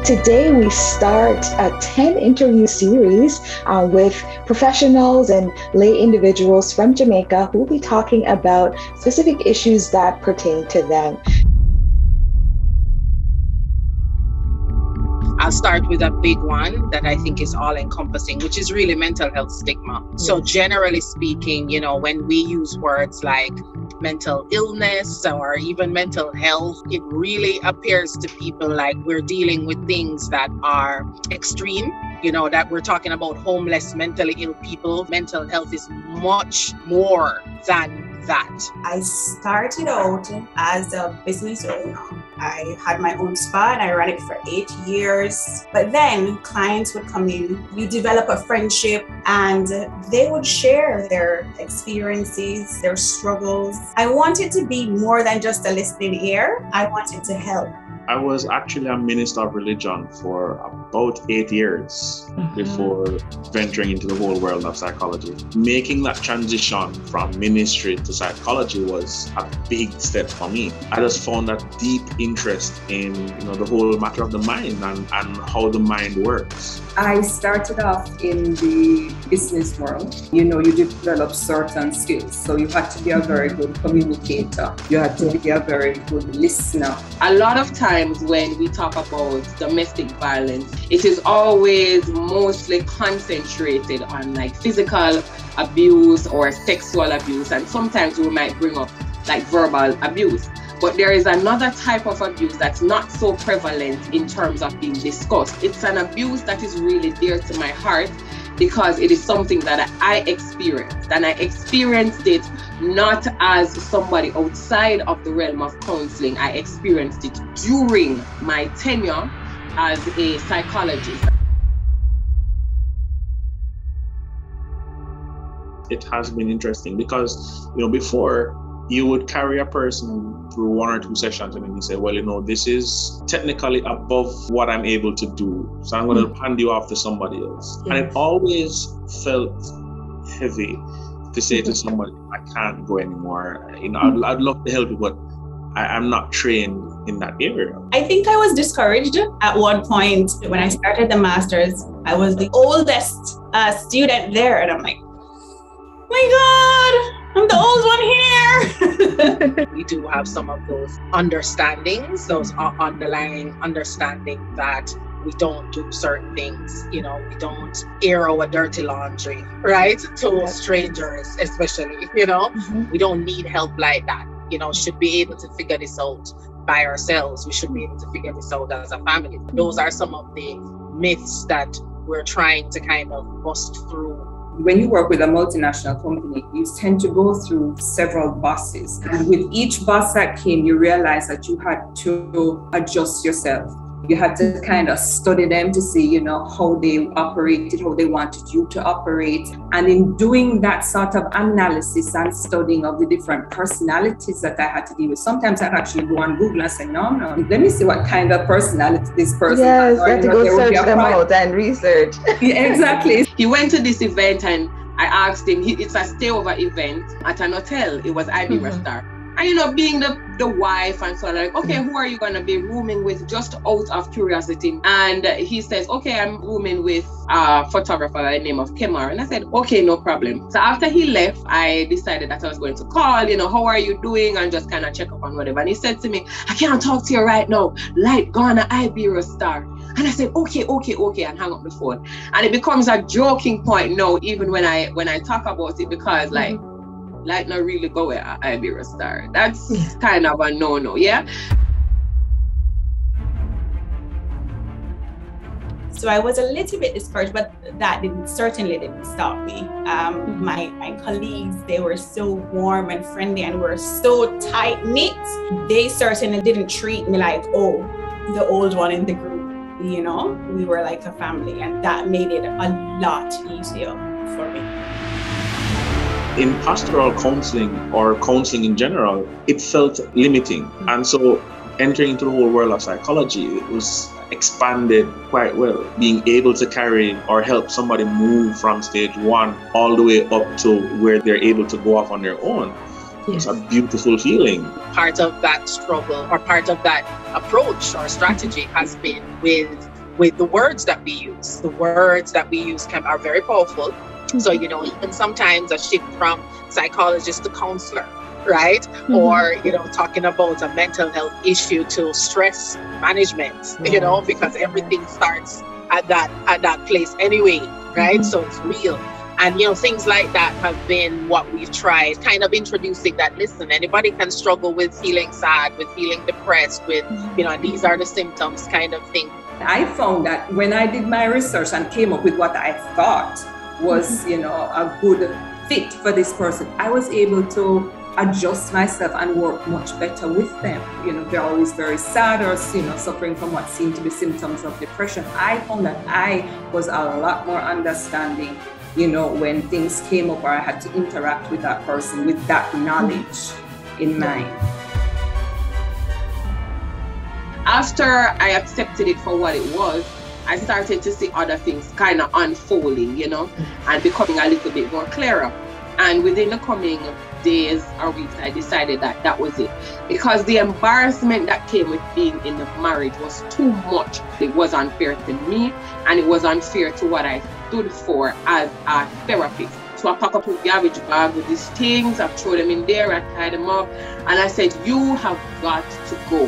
Today, we start a 10 interview series with professionals and lay individuals from Jamaica who will be talking about specific issues that pertain to them. I'll start with a big one that I think is all encompassing, which is really mental health stigma. So generally speaking, when we use words like mental illness or even mental health, it really appears to people like we're dealing with things that are extreme, that we're talking about homeless, mentally ill people. Mental health is much more than that. I started out as a business owner. I had my own spa and I ran it for 8 years. But then clients would come in, you develop a friendship, and they would share their experiences, their struggles. I wanted to be more than just a listening ear. I wanted to help. I was actually a minister of religion for about 8 years before venturing into the whole world of psychology. Making that transition from ministry to psychology was a big step for me. I just found that deep interest in the whole matter of the mind and how the mind works. I started off in the business world. You develop certain skills. So you had to be a very good communicator. You had to be a very good listener. A lot of times when we talk about domestic violence, it is always mostly concentrated on like physical abuse or sexual abuse. And sometimes we might bring up like verbal abuse. But there is another type of abuse that's not so prevalent in terms of being discussed. It's an abuse that is really dear to my heart because it is something that I experienced. And I experienced it not as somebody outside of the realm of counseling. I experienced it during my tenure as a psychologist. It has been interesting because, before, you would carry a person through 1 or 2 sessions and then you say, well, this is technically above what I'm able to do. So I'm going to hand you off to somebody else. Yes. And it always felt heavy to say to somebody, I can't go anymore. I'd love to help you, but I'm not trained in that area. I think I was discouraged at one point when I started the master's. I was the oldest student there. And I'm like, my God, I'm the old one here. We do have some of those understandings, those underlying understanding that we don't do certain things. We don't air our dirty laundry, right? To strangers, especially, we don't need help like that. Should be able to figure this out by ourselves. We should be able to figure this out as a family. Those are some of the myths that we're trying to kind of bust through. When you work with a multinational company, you tend to go through several bosses. And with each boss that came, you realize that you had to adjust yourself. You had to kind of study them to see, how they operated, how they wanted you to operate. And in doing that sort of analysis and studying of the different personalities that I had to deal with, sometimes I'd actually go on Google and say, no, let me see what kind of personality this person has. Yes, you have to go search them out and research. Yeah, exactly. He went to this event and I asked him, it's a stayover event at an hotel. It was Iberia Star. And being the wife and so on, like, okay, who are you going to be rooming with, just out of curiosity? And he says, okay, I'm rooming with a photographer by the name of Kemar. And I said, okay, no problem. So after he left, I decided that I was going to call, how are you doing? And just kind of check up on whatever. And he said to me, I can't talk to you right now. Light gone at Iberia Star. And I said, okay, and hang up the phone. And it becomes a joking point now, even when I talk about it, because like not really go at Iberia Star. That's kind of a no-no, yeah? So I was a little bit discouraged, but that certainly didn't stop me. My colleagues, they were so warm and friendly and were so tight-knit. They certainly didn't treat me like, the old one in the group. We were like a family, and that made it a lot easier for me. In pastoral counseling or counseling in general, it felt limiting. And so entering into the whole world of psychology, it was expanded quite well. Being able to carry or help somebody move from stage 1 all the way up to where they're able to go off on their own. It's a beautiful feeling. Part of that struggle or part of that approach or strategy has been with with the words that we use. The words that we use are very powerful. So, you know, even sometimes a shift from psychologist to counselor, right? Or, you know, talking about a mental health issue to stress management, you know, because everything starts at that place anyway, right? So it's real. And, you know, things like that have been what we've tried, kind of introducing that, listen, anybody can struggle with feeling sad, with feeling depressed, with, you know, and these are the symptoms kind of thing. I found that when I did my research and came up with what I thought was, you know, a good fit for this person, I was able to adjust myself and work much better with them. You know, they're always very sad or, you know, suffering from what seemed to be symptoms of depression. I found that I was a lot more understanding, you know, when things came up or I had to interact with that person with that knowledge in mind. After I accepted it for what it was, I started to see other things kind of unfolding, you know, and becoming a little bit more clearer. And within the coming days or weeks, I decided that that was it. Because the embarrassment that came with being in the marriage was too much. It was unfair to me, and it was unfair to what I stood for as a therapist. So I packed up a garbage bag with these things, I threw them in there, I tied them up, and I said, you have got to go.